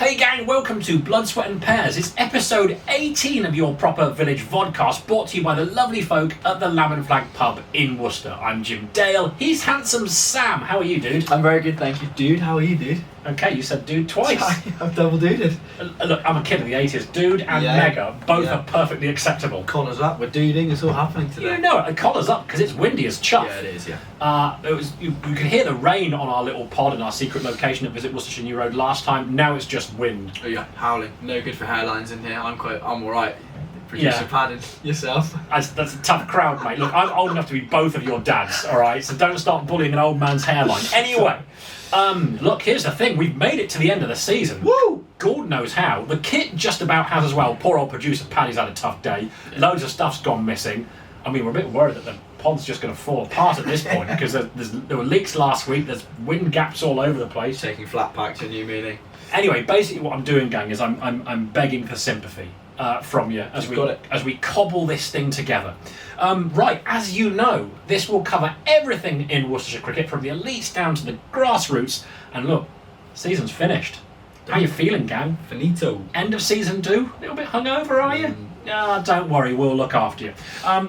Hey gang, welcome to Blood, Sweat and Pears. It's episode 18 of your proper village vodcast, brought to you by the lovely folk at the Lamb and Flag pub in Worcester. I'm Jim Dale, he's handsome Sam. How are you, dude? I'm very good, thank you, dude. How are you, dude? Okay, you said dude twice. I've double duded. Look, I'm a kid of the 80s. Dude and mega, both are perfectly acceptable. Collars up, we're duding, it's all happening today. You know it, collar's up because it's windy as chuff. Yeah, it is, yeah. You could hear the rain on our little pod in our secret location at Visit Worcestershire New Road last time. Now it's just wind. Oh yeah, howling. No good for hairlines in here. I'm alright. Producer padding. Yourself? That's a tough crowd, mate. Look, I'm old enough to be both of your dads, alright? So don't start bullying an old man's hairline. Anyway, look, here's the thing. We've made it to the end of the season. Woo! God knows how. The kit just about has as well. Poor old producer Paddy's had a tough day. Loads of stuff's gone missing. I mean, we're a bit worried that the pod's just going to fall apart at this point because there were leaks last week. There's wind gaps all over the place. Taking flat pack to a new meaning. Anyway, basically what I'm doing, gang, is I'm begging for sympathy from you as we cobble this thing together. Right, as you know, this will cover everything in Worcestershire cricket, from the elites down to the grassroots. And look, season's finished. How you feeling, gang? Finito. End of season 2? A little bit hungover, are you? Don't worry, we'll look after you.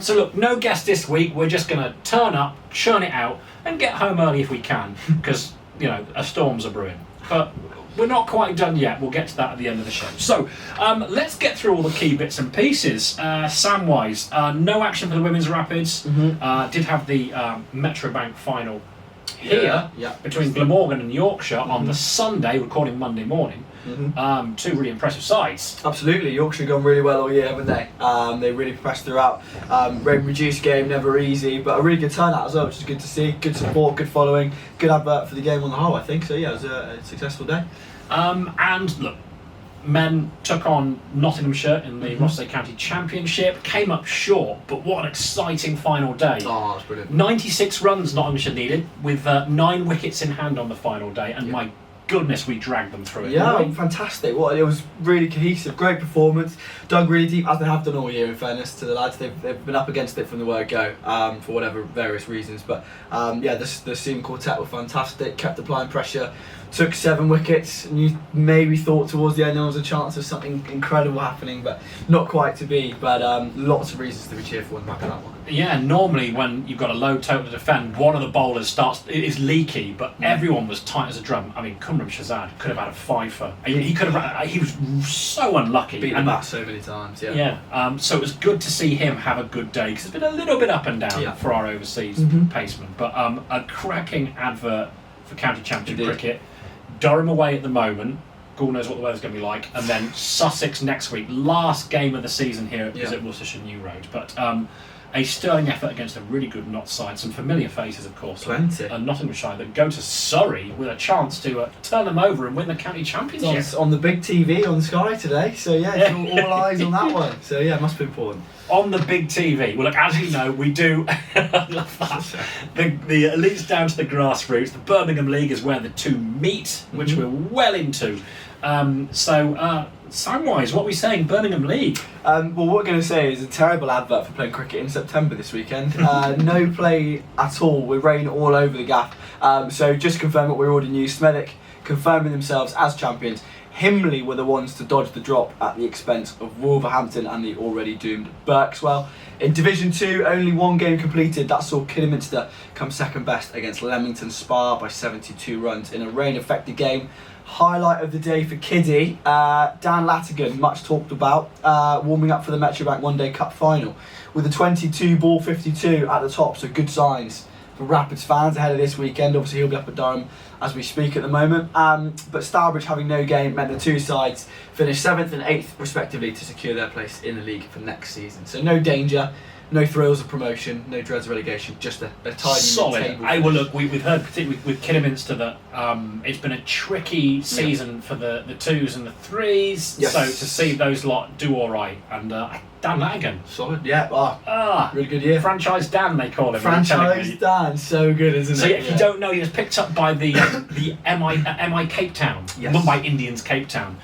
So look, no guest this week. We're just going to turn up, churn it out, and get home early if we can, because, you know, a storm's a brewing. But we're not quite done yet. We'll get to that at the end of the show. So let's get through all the key bits and pieces. Sam-wise, no action for the Women's Rapids. Did have the Metrobank final here between Glamorgan and Yorkshire on the Sunday, recording Monday morning. Two really impressive sides. Absolutely, Yorkshire gone really well all year, haven't they? They really pressed throughout. Rain reduced game, never easy, but a really good turnout as well, which is good to see. Good support, good following, good advert for the game on the whole, I think. So yeah, it was a successful day. And look, men took on Nottinghamshire in the Ross County Championship, came up short, but what an exciting final day. Oh, that's brilliant. 96 runs Nottinghamshire needed, with 9 wickets in hand on the final day, and my goodness, we dragged them through it. Yeah, fantastic. It was really cohesive, great performance. Dug really deep, as they have done all year, in fairness to the lads. They've been up against it from the word go, for whatever various reasons. But the seam quartet were fantastic, kept applying pressure, took 7 wickets, and you maybe thought towards the end there was a chance of something incredible happening, but not quite to be. But lots of reasons to be cheerful in the back of that one. Yeah, normally when you've got a low total to defend, one of the bowlers is leaky, but everyone was tight as a drum. I mean, Cumram Shazad could have had a fifer. He was so unlucky. Beat the bat so many times, so it was good to see him have a good day, because it's been a little bit up and down for our overseas pacemen. But a cracking advert for County Championship cricket. Durham away at the moment. God knows what the weather's going to be like. And then Sussex next week. Last game of the season here at Worcestershire New Road. But a sterling effort against a really good Notts side. Some familiar faces, of course. Plenty. Nottinghamshire that go to Surrey with a chance to turn them over and win the county championship. It's on the big TV on Sky today. So it's all eyes on that one. So it must be important. On the big TV. Well, look, as you know, we do. I love that. The elites down to the grassroots. The Birmingham League is where the two meet, which we're well into. Sam-wise, what are we saying? Birmingham League. Well, what we're going to say is a terrible advert for playing cricket in September this weekend. No play at all, with rain all over the gap. So just confirm what we already knew. Smethwick confirming themselves as champions. Himley were the ones to dodge the drop at the expense of Wolverhampton and the already doomed Berkswell. In Division 2, only 1 game completed. That saw Kidderminster come second best against Leamington Spa by 72 runs in a rain-affected game. Highlight of the day for Kiddie, Dan Latigan, much talked about, warming up for the Metrobank One Day Cup final with a 22 ball 52 at the top, so good signs for Rapids fans ahead of this weekend. Obviously he'll be up at Durham as we speak at the moment, but Stourbridge having no game meant the two sides finished 7th and 8th respectively to secure their place in the league for next season. So no danger, no thrills of promotion, no dreads of relegation, just a tidy solid mid-table finish. Well, look, we've heard particularly with Kidderminster that it's been a tricky season for the 2s and the 3s. Yes. So to see those lot do all right, and Dan Latigan, solid, really good year. Franchise Dan, they call him. Franchise Dan, so good, isn't it? So if you don't know, he was picked up by the MI Cape Town, Mumbai Indians Cape Town,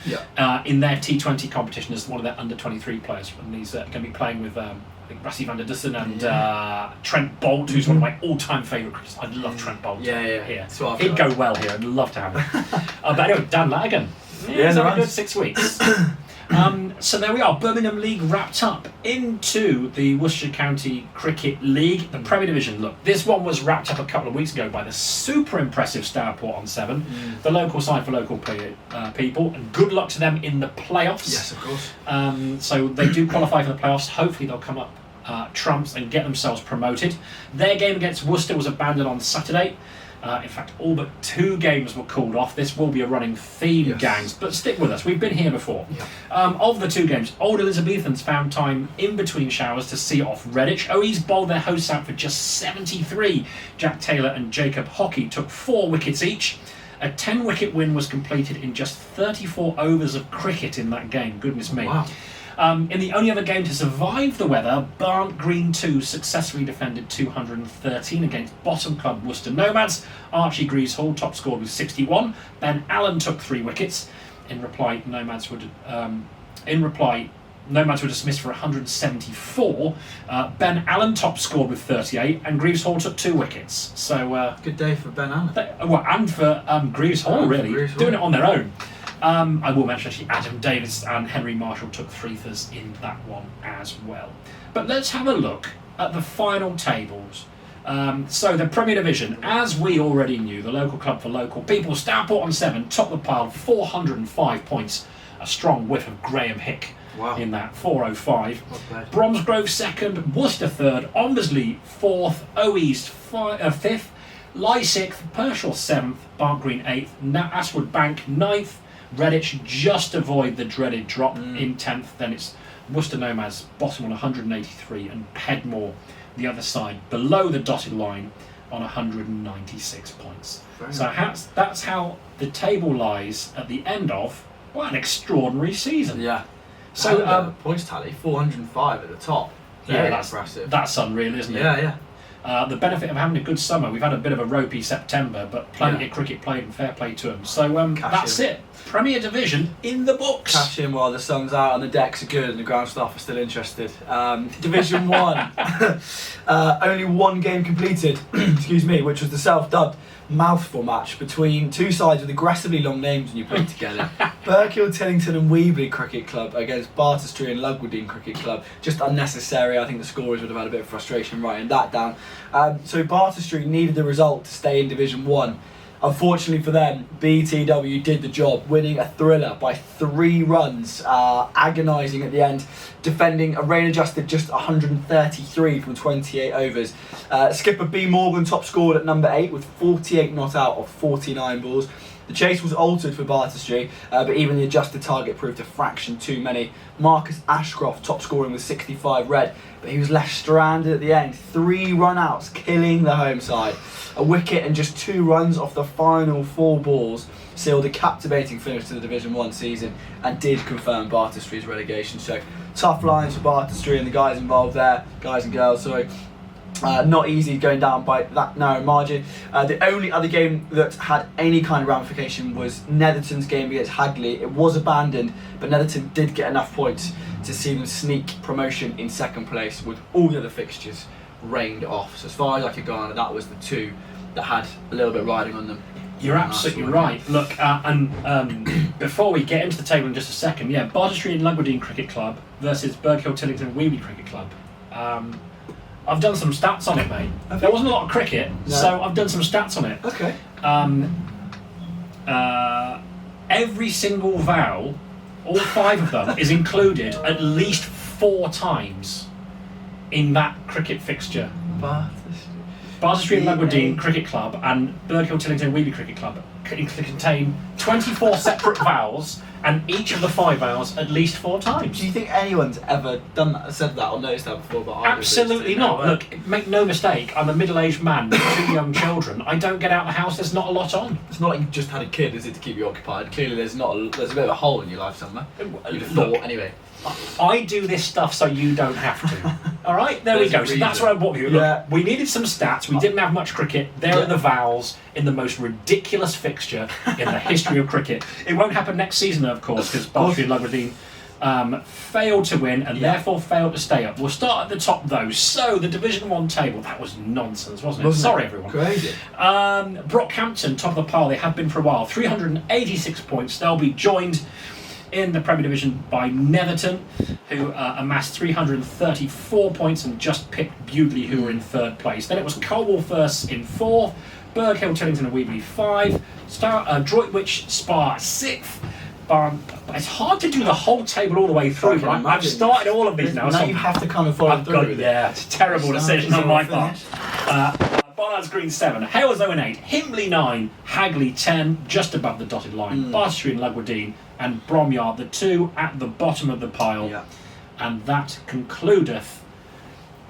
in their T20 competition as one of their under 23 players, and he's going to be playing with I think Rassi van der Dussen and Trent Bolt, who's one of my all-time favourite cricketers. I love Trent Bolt here. So he'd go well here. I'd love to have him. But anyway, Dan Latigan. Yeah, it's had a good 6 weeks. So there we are, Birmingham League wrapped up into the Worcester County Cricket League, the Premier Division. Look, this one was wrapped up a couple of weeks ago by the super impressive Stourport on 7, the local side for local people, and good luck to them in the playoffs. Yes, of course. So they do qualify for the playoffs. Hopefully they'll come up trumps and get themselves promoted. Their game against Worcester was abandoned on Saturday. In fact, all but 2 games were called off. This will be a running theme, gangs, but stick with us. We've been here before. Of the 2 games, Old Elizabethans found time in between showers to see off Redditch. OE's bowled their hosts out for just 73. Jack Taylor and Jacob Hockey took 4 wickets each. A 10-wicket win was completed in just 34 overs of cricket in that game. Goodness me. Wow. In the only other game to survive the weather, Barnt Green 2 successfully defended 213 against bottom club Worcester Nomads. Archie Greaves Hall top scored with 61. Ben Allen took 3 wickets. In reply, Nomads were dismissed for 174. Ben Allen top scored with 38, and Greaves Hall took 2 wickets. So good day for Ben Allen. And for Greaves Hall, really, doing it on their own. I will mention actually Adam Davis and Henry Marshall took 3-thers in that one as well. But let's have a look at the final tables. So the Premier Division, as we already knew, the local club for local people, Stourport on 7, top of the pile, 405 points. A strong whiff of Graham Hick in that, 405. Bromsgrove 2nd, Worcester 3rd, Ombersley 4th, Oe's 5th, Lye 6th, Pershore 7th, Barnt Green 8th, Aswood Bank 9th, Redditch just avoid the dreaded drop in 10th. Then it's Worcester Nomads bottom on 183 and Pedmore the other side below the dotted line on 196 points. That's how the table lies at the end of an extraordinary season. Yeah. So points tally 405 at the top. Very that's impressive. That's unreal, isn't it? Yeah. The benefit of having a good summer, we've had a bit of a ropey September, but plenty of cricket played and fair play to them. So that's it. Premier Division in the books. Cash in while the sun's out and the decks are good and the ground staff are still interested. Division 1, only 1 game completed, excuse me, which was the self-dubbed mouthful match between 2 sides with aggressively long names when you put it together. Berkhill, Tillington and Weebly Cricket Club against Barterstry and Lugwardine Cricket Club. Just unnecessary. I think the scorers would have had a bit of frustration writing that down. So Barterstry needed the result to stay in Division 1. Unfortunately for them, BTW did the job, winning a thriller by 3 runs, agonising at the end, defending a rain-adjusted just 133 from 28 overs. Skipper B. Morgan top scored at number 8 with 48 not out of 49 balls. The chase was altered for Barterstry, but even the adjusted target proved a fraction too many. Marcus Ashcroft top scoring with 65 red, but he was left stranded at the end. 3 run-outs, killing the home side. A wicket and just 2 runs off the final 4 balls sealed a captivating finish to the Division 1 season and did confirm Barterstry's relegation. So tough lines for Barterstry and the guys involved there, guys and girls, sorry. Not easy going down by that narrow margin. The only other game that had any kind of ramification was Netherton's game against Hagley. It was abandoned, but Netherton did get enough points to see them sneak promotion in 2nd place with all the other fixtures rained off. So as far as I could go on, that was the 2 that had a little bit riding on them. You're absolutely right. Look, before we get into the table in just a second, Barterstry and Lugwardine Cricket Club versus Berkhill, Tillington and Weebly Cricket Club. I've done some stats on it, mate. Okay. There wasn't a lot of cricket, so I've done some stats on it. Okay. Every single vowel, all 5 of them, is included at least 4 times in that cricket fixture. Barterstry and Lugwardine Cricket Club and Berkhill, Tillington and Weebly Cricket Club contain 24 separate vowels, and each of the 5 vowels at least 4 times. Do you think anyone's ever done that, said that, or noticed that before? But absolutely not. Look, make no mistake, I'm a middle-aged man with 2 young children. I don't get out of the house, there's not a lot on. It's not like you've just had a kid, is it, to keep you occupied? Clearly there's a bit of a hole in your life somewhere. You'd have thought, anyway. I do this stuff so you don't have to. Alright, there we go. So that's what I brought you. Look, we needed some stats. We didn't have much cricket. There are the vowels in the most ridiculous fixture in the history of cricket. It won't happen next season, of course, because Barterstry and Lugwardine failed to win and therefore failed to stay up. We'll start at the top though. So the Division 1 table, that was nonsense, wasn't it? Sorry everyone. Crazy. Brockhampton, top of the pile, they have been for a while, 386 points. They'll be joined in the Premier Division by Netherton, who amassed 334 points and just picked Bewdley, who were in 3rd place. Then it was Colwell-First in 4th, Berg Hill, Tillington and Weebly 5, Droitwich, Spa 6th. It's hard to do the whole table all the way through, right? I've started all of these now. Now you have to kind of follow through. It's a terrible decision on my part. Barnard's Green 7, Hales 0 and 8, Himbley 9, Hagley 10, just above the dotted line, Bartestree and Lugwardine, and Bromyard, the 2 at the bottom of the pile. Yeah. And that concludeth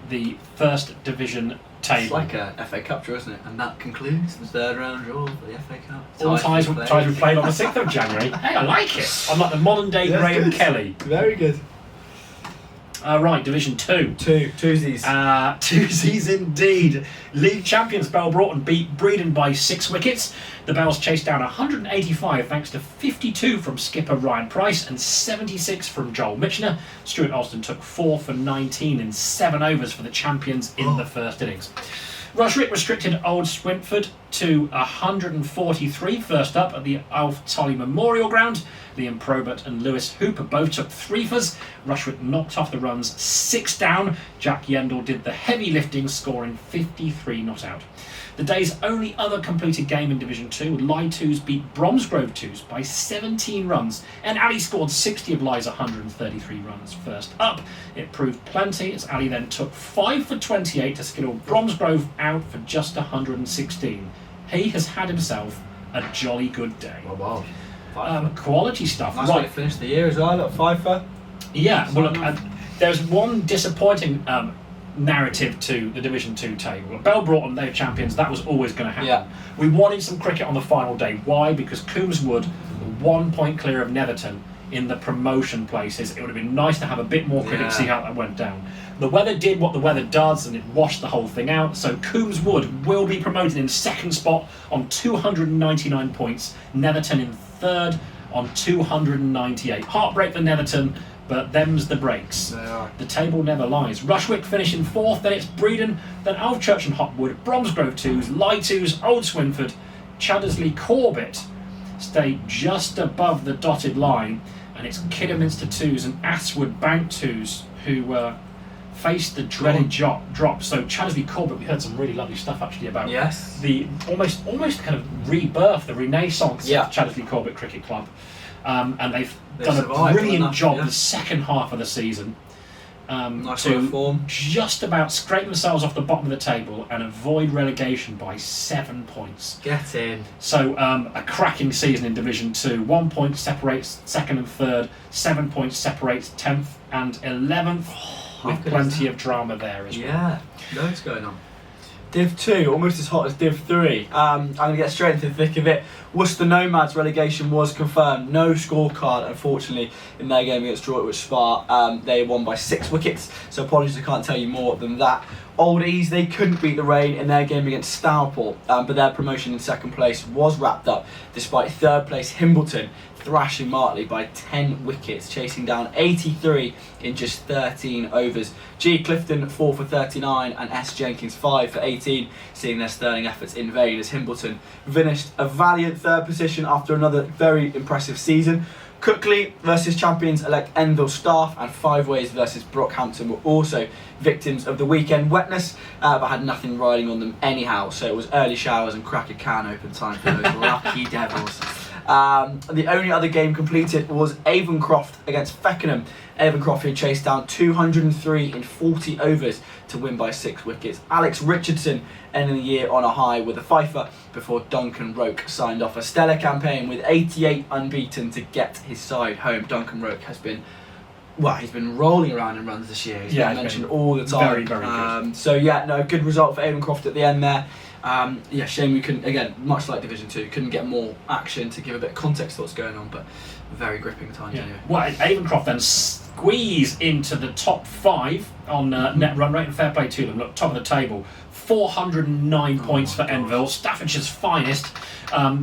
the 1st Division table. It's like a FA Cup draw, isn't it? And that concludes the 3rd round draw for the FA Cup. All ties were played on the 6th of January. Hey, I like it. I'm like the modern day Graham Kelly. Very good. Right, Division 2. Twosies. Twosies indeed. League champions Bell Broughton beat Breedon by 6 wickets. The Bells chased down 185 thanks to 52 from skipper Ryan Price and 76 from Joel Mitchener. Stuart Alston took 4 for 19 in 7 overs for the champions in the first innings. Rushwick restricted Old Swinford to 143 first up at the Alf Tully Memorial Ground. Liam Probert and Lewis Hooper both took 3-fers. Rushwick knocked off the runs 6 down. Jack Yendall did the heavy lifting, scoring 53 not out. The day's only other completed game in Division 2, Lie 2s beat Bromsgrove 2s by 17 runs, and Ali scored 60 of Lie's 133 runs first up. It proved plenty as Ali then took 5 for 28 to skittle Bromsgrove out for just 116. He has had himself a jolly good day. Wow. Quality stuff. Nice way to finish the year as well, look, 5 for. Yeah, well look, there's one disappointing narrative to the Division 2 table. Bell Broughton, they're champions, that was always going to happen. Yeah. We wanted some cricket on the final day. Why? Because Coombs Wood, 1 point clear of Netherton in the promotion places. It would have been nice to have a bit more cricket to see how that went down. The weather did what the weather does and it washed the whole thing out. So Coombs Wood will be promoted in 2nd spot on 299 points. Netherton in 3rd on 298. Heartbreak for Netherton, but them's the breaks. The table never lies. Rushwick finish in 4th, then it's Breedon, then Alvechurch and Hopwood, Bromsgrove 2s, Lie 2s, Old Swinford, Chaddersley Corbett stay just above the dotted line, and it's Kidderminster 2s and Aswood Bank 2s who faced the dreaded drop. So Chaddersley Corbett, we heard some really lovely stuff actually about the almost kind of rebirth, the renaissance of Chaddersley Corbett Cricket Club. And they've done a brilliant job the second half of the season to just about scrape themselves off the bottom of the table and avoid relegation by 7 points. Get in. So a cracking season in Division 2. 1 point separates 2nd and 3rd, 7 points separates 10th and 11th, with plenty of drama there as well. Yeah, loads going on. Div 2, almost as hot as Div 3. I'm going to get straight into the thick of it. Worcester Nomads relegation was confirmed. No scorecard, unfortunately, in their game against Droitwich Spa. They won by 6 wickets, so apologies I can't tell you more than that. Oldies, they couldn't beat the rain in their game against Stourport, but their promotion in 2nd place was wrapped up, despite 3rd place Himbleton thrashing Martley by 10 wickets, chasing down 83 in just 13 overs. G. Clifton 4 for 39 and S. Jenkins 5 for 18, seeing their sterling efforts in vain as Himbleton finished a valiant 3rd position after another very impressive season. Cookley versus champions-elect Enfield Staff and Five Ways versus Brockhampton were also victims of the weekend wetness, but had nothing riding on them anyhow, so it was early showers and crack a can open time for those lucky devils. The only other game completed was Avencroft against Feckenham. Avencroft who chased down 203 in 40 overs to win by 6 wickets. Alex Richardson ending the year on a high with a fifer before Duncan Roke signed off a stellar campaign with 88 unbeaten to get his side home. Duncan Roke has been, he's been rolling around in runs this year. He's been mentioned all the time. Very, very good. So good result for Avencroft at the end there. Shame we couldn't, again, much like Division 2, couldn't get more action to give a bit of context to what's going on, but very gripping times anyway. Well, Avencroft then squeeze into the top 5 on net run rate, and fair play to them. Look, top of the table, 409 points for my Enville, Staffordshire's finest.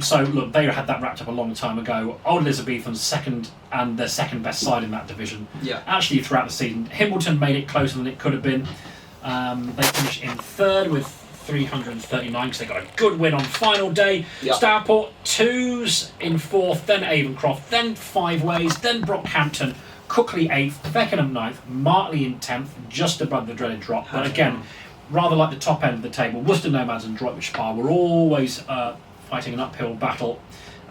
So look, they had that wrapped up a long time ago. Old Elizabethan's second and their second best side in that division. Yeah. Actually, throughout the season, Himbleton made it closer than it could have been. They finished in third with 339 because they got a good win on final day. Yep. Stourport 2s in fourth, then Avencroft, then Five Ways, then Brockhampton, Cookley 8th, Beckenham 9th, Martley in 10th, just above the dreaded drop. But again, rather like the top end of the table, Worcester Nomads and Droitwich Spa were always fighting an uphill battle,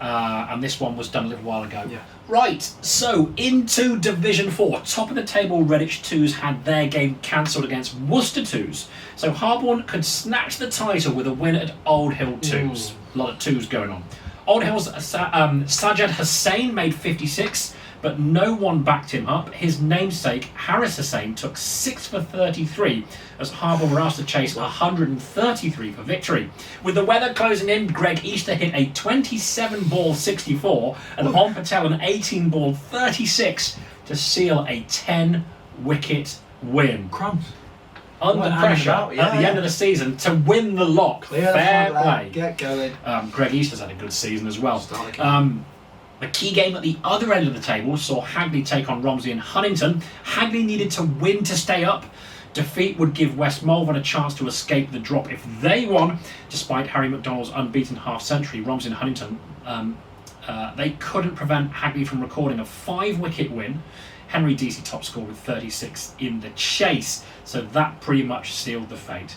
and this one was done a little while ago. Yeah. Right, so into Division 4. Top of the table, Redditch 2s had their game cancelled against Worcester 2s. So Harborne could snatch the title with a win at Old Hill 2s. A lot of 2s going on. Old Hill's Sajjad Hussain made 56, but no one backed him up. His namesake, Harris Hussain, took 6 for 33 as Harborne were asked to chase 133 for victory. With the weather closing in, Greg Easter hit a 27-ball 64 and Om Patel an 18-ball 36 to seal a 10-wicket win. Crumbs. Under pressure at the end of the season to win the lock. Fair play. Get going. Greg Easter's had a good season as well. The key game at the other end of the table saw Hagley take on Romsey and Huntington. Hagley needed to win to stay up. Defeat would give West Malvern a chance to escape the drop if they won. Despite Harry McDonald's unbeaten half-century, Romsey and Huntington, they couldn't prevent Hagley from recording a 5-wicket win. Henry Deasy top score with 36 in the chase. So that pretty much sealed the fate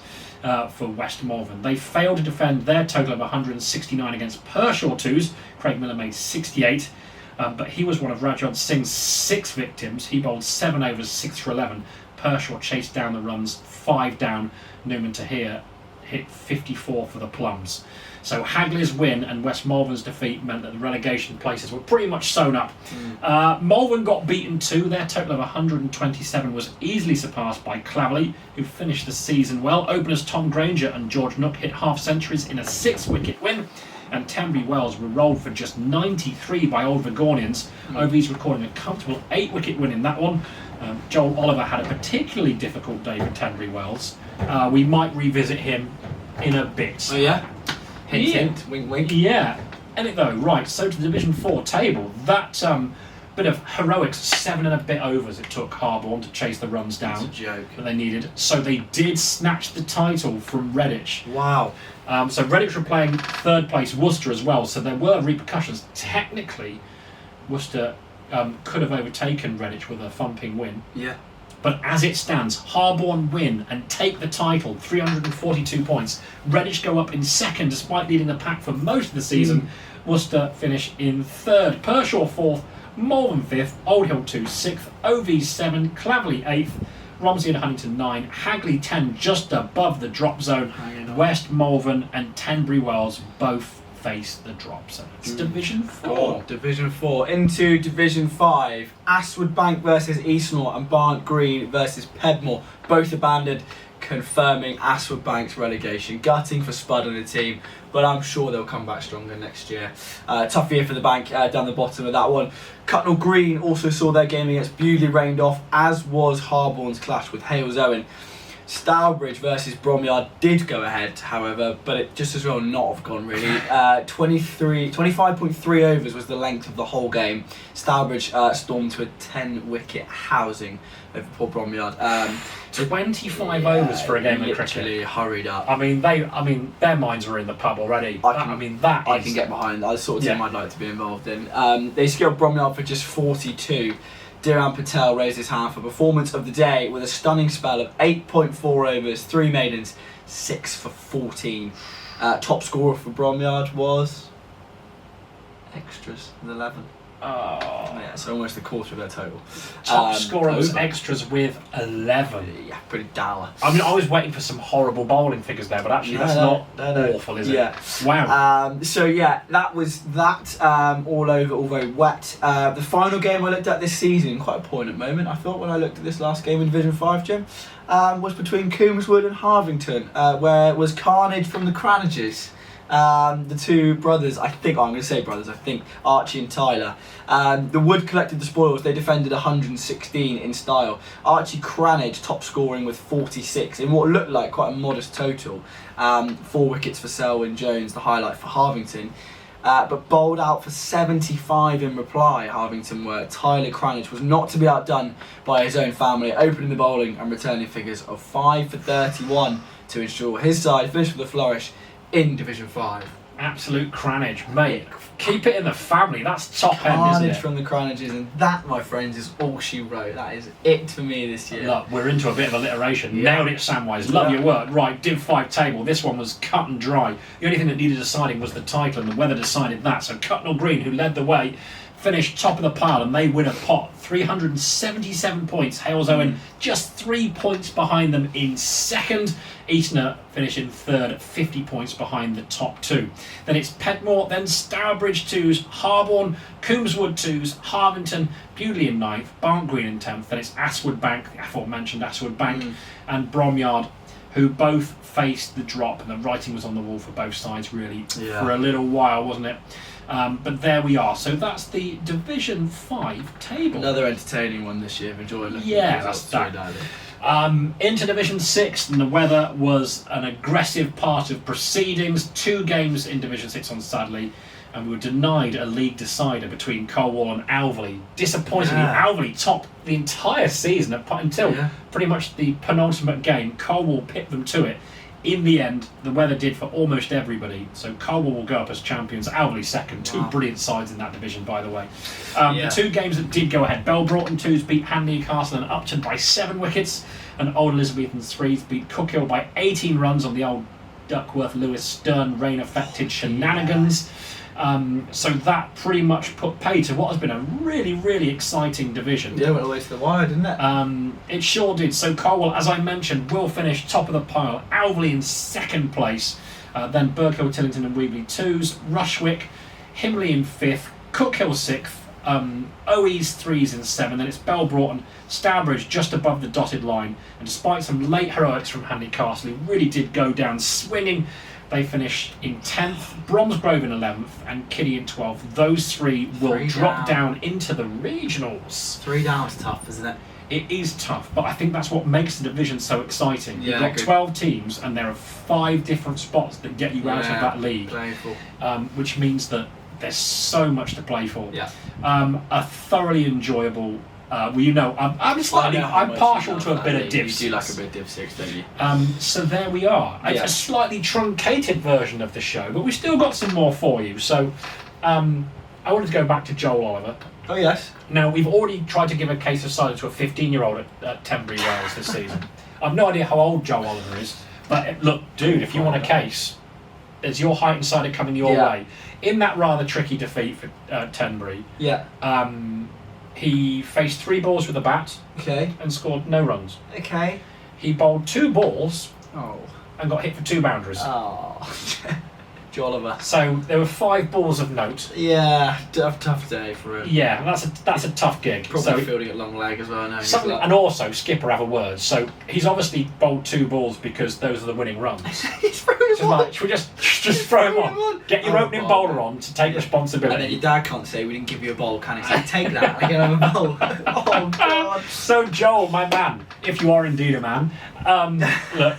for West Malvern. They failed to defend their total of 169 against Pershaw 2s. Craig Miller made 68, but he was one of Rajat Singh's 6 victims. He bowled 7 overs, 6 for 11. Pershaw chased down the runs, 5 down. Newman Tahir hit 54 for the Plums. So Hagley's win and West Malvern's defeat meant that the relegation places were pretty much sewn up. Malvern got beaten too. Their total of 127 was easily surpassed by Claverley, who finished the season well. Openers Tom Granger and George Nook hit half-centuries in a 6-wicket win, and Tenbury Wells were rolled for just 93 by Old Vigornians. Ovies recording a comfortable 8-wicket win in that one. Joel Oliver had a particularly difficult day for Tenbury Wells. We might revisit him in a bit. Oh yeah? Hint, wink, wink. Yeah. Anyway, though, right, so to the Division 4 table, that bit of heroics, 7 and a bit overs it took Harborne to chase the runs down. That's a joke. That they needed. So they did snatch the title from Redditch. Wow. So Redditch were playing third place Worcester as well, so there were repercussions. Technically, Worcester could have overtaken Redditch with a thumping win. Yeah. But as it stands, Harborne win and take the title, 342 points. Redditch go up in second despite leading the pack for most of the season. Worcester finish in third. Pershaw fourth, Malvern fifth, Old Hill 2 sixth, OV 7, Claverley 8th, Romsey and Huntington 9, Hagley 10 just above the drop zone. West Malvern and Tenbury Wells both face the drop. So it's Division 4. Division 4. Into Division 5. Aswood Bank versus Eastnor and Barnet Green versus Pedmore. Both abandoned, confirming Aswood Bank's relegation. Gutting for Spud and the team, but I'm sure they'll come back stronger next year. Tough year for the Bank down the bottom of that one. Cutnell Green also saw their game against Bewdley rained off, as was Harborne's clash with Hales Owen. Stourbridge versus Bromyard did go ahead, however, but it just as well not have gone really. 25.3 overs was the length of the whole game. Stourbridge stormed to a 10-wicket housing over poor Bromyard. 25 overs for a game of cricket. Literally hurried up. I mean, their minds were in the pub already. I can get behind. That's the sort of team I'd like to be involved in. They skilled Bromyard for just 42. Dhiran Patel raised his hand for performance of the day with a stunning spell of 8.4 overs, 3 maidens, 6 for 14. Top scorer for Bromyard was extras with 11. Yeah, so almost a quarter of their total. Top scorer was extras with 11. Yeah, pretty dour. I mean, I was waiting for some horrible bowling figures there, but actually that's not awful, is it? Yeah. Wow. So yeah, that was that. All over, all very wet. The final game I looked at this season, quite a poignant moment I thought when I looked at this last game in Division 5, Jim, was between Coombswood and Harvington, where it was carnage from the Cranages. The two brothers, I think Archie and Tyler. The Wood collected the spoils. They defended 116 in style. Archie Cranage top scoring with 46 in what looked like quite a modest total. 4 wickets for Selwyn Jones, the highlight for Harvington. But bowled out for 75 in reply, Harvington were. Tyler Cranage was not to be outdone by his own family, opening the bowling and returning figures of 5 for 31 to ensure his side finished with a flourish in Division 5. Absolute Cranage, mate. Keep it in the family. That's top end, isn't Carnage it? from the Cranages, and that, my friends, is all she wrote. That is it for me this year. Look, we're into a bit of alliteration. Yeah. Nailed it, Samwise. Love your work. Right, Div 5 table. This one was cut and dry. The only thing that needed deciding was the title, and the weather decided that. So Cutnell Green, who led the way, finished top of the pile, and they win a pot. 377 points. Hales Owen just 3 points behind them in second. Eastner finishing third at 50 points behind the top two. Then it's Pedmore, then Stourbridge 2s, Harborne, Coombswood 2s, Harvington, Bewdley in 9th, Barnt Green in 10th. Then it's Aswood Bank, the aforementioned Aswood Bank, and Bromyard, who both faced the drop, and the writing was on the wall for both sides really for a little while, wasn't it? But there we are. So that's the Division 5 table. Another entertaining one this year. I've enjoyed looking Yeah, at that's that. Into Division 6, and the weather was an aggressive part of proceedings. 2 games in Division 6 on Sadly, and we were denied a league decider between Colwall and Alveley. Disappointingly, Alveley topped the entire season until pretty much the penultimate game. Colwall pipped them to it. In the end, the weather did for almost everybody, so Colwall will go up as champions. Alveley second. 2 brilliant sides in that division, by the way. The 2 games that did go ahead: Bell Broughton 2s beat Handley Castle and Upton by 7 wickets, and Old Elizabethan 3s beat Cookhill by 18 runs on the old Duckworth Lewis Stern rain affected shenanigans. So that pretty much put pay to what has been a really, really exciting division. Yeah, went all the way to the wire, didn't it? It sure did. So Colwall, as I mentioned, will finish top of the pile. Alveley in second place. Then Burkhill, Tillington and Weebly 2s. Rushwick, Himley in 5th. Cookhill 6th. OE's 3s in 7th. Then it's Bell Broughton, Stourbridge just above the dotted line. And despite some late heroics from Handley Castle, he really did go down swinging. They finish in 10th, Bromsgrove in 11th, and Kiddie in 12th. Those 3 will drop down into the regionals. 3 down is tough, isn't it? It is tough, but I think that's what makes the division so exciting. Yeah, You've got 12 teams, and there are 5 different spots that get you out of that league, which means that there's so much to play for. Yeah. A thoroughly enjoyable. I'm partial to a bit of Div 6. You do like a bit of Div 6, don't you? So there we are. A slightly truncated version of the show, but we've still got some more for you. So I wanted to go back to Joel Oliver. Oh, yes. Now, we've already tried to give a case of cider to a 15-year-old at Tenbury Wells this season. I've no idea how old Joel Oliver is, but look, dude, if you want a case, there's your height and cider coming your way. In that rather tricky defeat for Tenbury, he faced 3 balls with a bat and scored no runs. He bowled 2 balls and got hit for 2 boundaries. Oliver. So there were 5 balls of note. Yeah, tough day for him. Yeah, that's a tough gig. Probably fielding at long leg as well. And also skipper have a word. So he's obviously bowled 2 balls because those are the winning runs. He's throwing them on. Should we just throw him on? Get your opening bowler on to take responsibility. And then your dad can't say we didn't give you a bowl, can he? Say take that. I get him a bowl. Oh God. So Joel, my man, if you are indeed a man, look.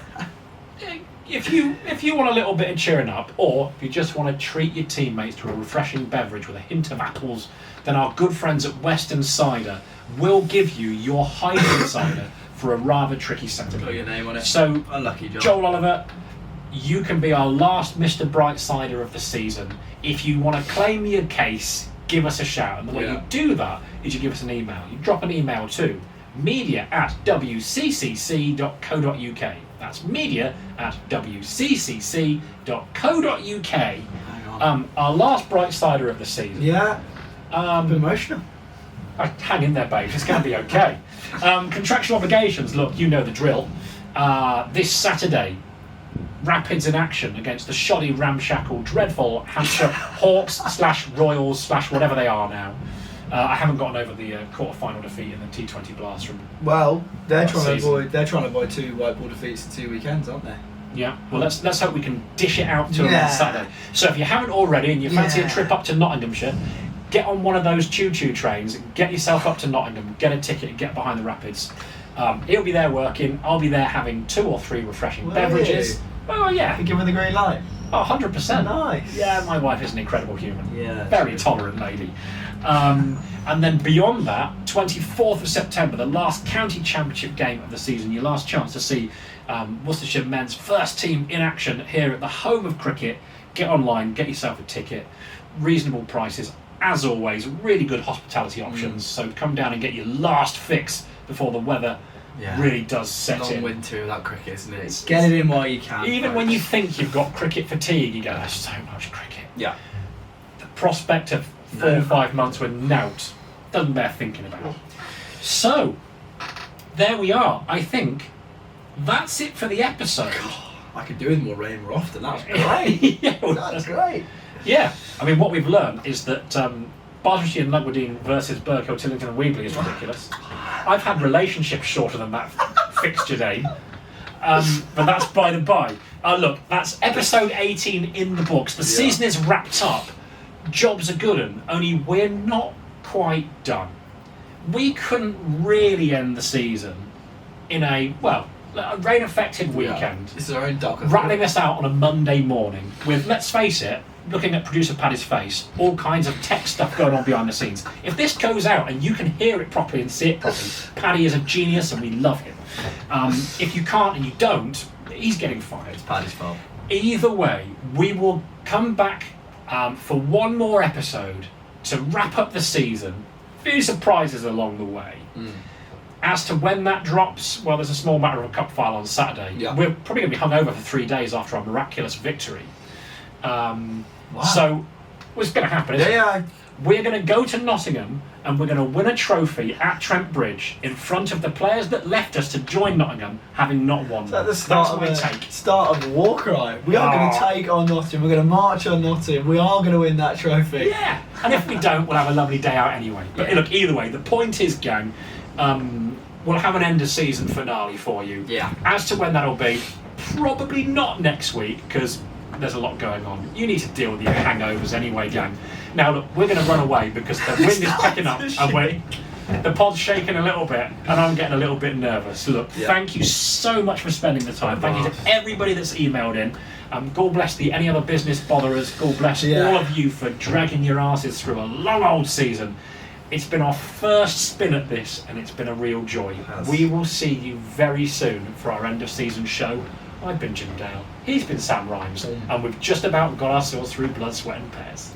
If you want a little bit of cheering up, or if you just want to treat your teammates to a refreshing beverage with a hint of apples, then our good friends at Western Cider will give you your hybrid cider for a rather tricky Saturday. Put your name on it. So, unlucky, Joel Oliver, you can be our last Mr. Bright Cider of the season. If you want to claim your case, give us a shout. And the way you do that is you give us an email. You drop an email to media@wccc.co.uk. That's media@wccc.co.uk. Our last Bright Cider of the season. Yeah. A bit emotional. Hang in there, babe. It's going to be okay. Contractual obligations. Look, you know the drill. This Saturday, Rapids in action against the shoddy, ramshackle, dreadful Hampshire Hawks / Royals / whatever they are now. I haven't gotten over the quarter-final defeat in the T20 Blast from. Well, they're trying to avoid 2 white ball defeats in 2 weekends, aren't they? Yeah, well, let's hope we can dish it out to them on Saturday. So if you haven't already and you fancy a trip up to Nottinghamshire, get on one of those choo-choo trains, get yourself up to Nottingham, get a ticket and get behind the Rapids. He'll be there working, I'll be there having 2 or 3 refreshing beverages. Oh, yeah. You give her the green light? Oh, 100%. Nice. Yeah, my wife is an incredible human. Yeah. Very tolerant lady. And then beyond that, 24th of September, the last county championship game of the season, your last chance to see Worcestershire men's first team in action here at the home of cricket. Get online, get yourself a ticket. Reasonable prices, as always. Really good hospitality options. So come down and get your last fix before the weather really does set in. Long winter without cricket, isn't it? Get it in while you can. Even when you think you've got cricket fatigue, you go, there's so much cricket. Yeah. The prospect of 4 or 5 months with nout doesn't bear thinking about. So, there we are. I think that's it for the episode. I could do with more rain more often. That was great. That's great. Yeah. I mean, what we've learned is that Barnsley and Lugwardine versus Burko, Tillington and Weebly is ridiculous. I've had relationships shorter than that fixture name. But that's by the by. Look, that's episode 18 in the books. The season is wrapped up. Jobs are good, only we're not quite done. We couldn't really end the season in a rain-affected weekend. This is our own dock. Rattling this out on a Monday morning with, let's face it, looking at producer Paddy's face, all kinds of tech stuff going on behind the scenes. If this goes out and you can hear it properly and see it properly, Paddy is a genius and we love him. If you can't and you don't, he's getting fired. It's Paddy's fault. Either way, we will come back for one more episode to wrap up the season. A few surprises along the way. As to when that drops, well, there's a small matter of a cup final on Saturday. Yeah. We're probably going to be hungover for 3 days after our miraculous victory. So, what's going to happen is we're going to go to Nottingham and we're going to win a trophy at Trent Bridge in front of the players that left us to join Nottingham, having not won. Is that the start of a war cry? We are going to take on Nottingham. We're going to march on Nottingham. We are going to win that trophy. Yeah, and if we don't, we'll have a lovely day out anyway. But look, either way, the point is, gang, we'll have an end of season finale for you. Yeah. As to when that'll be, probably not next week because there's a lot going on. You need to deal with your hangovers anyway, gang. Now look, we're going to run away because the wind is picking up and the pod's shaking a little bit and I'm getting a little bit nervous. Look, thank you so much for spending the time. Thank you to everybody that's emailed in. God bless any other business botherers. God bless all of you for dragging your asses through a long old season. It's been our first spin at this and it's been a real joy. We will see you very soon for our end of season show. I've been Jim Dale, he's been Sam Rhymes, and we've just about got ourselves through blood, sweat and pears.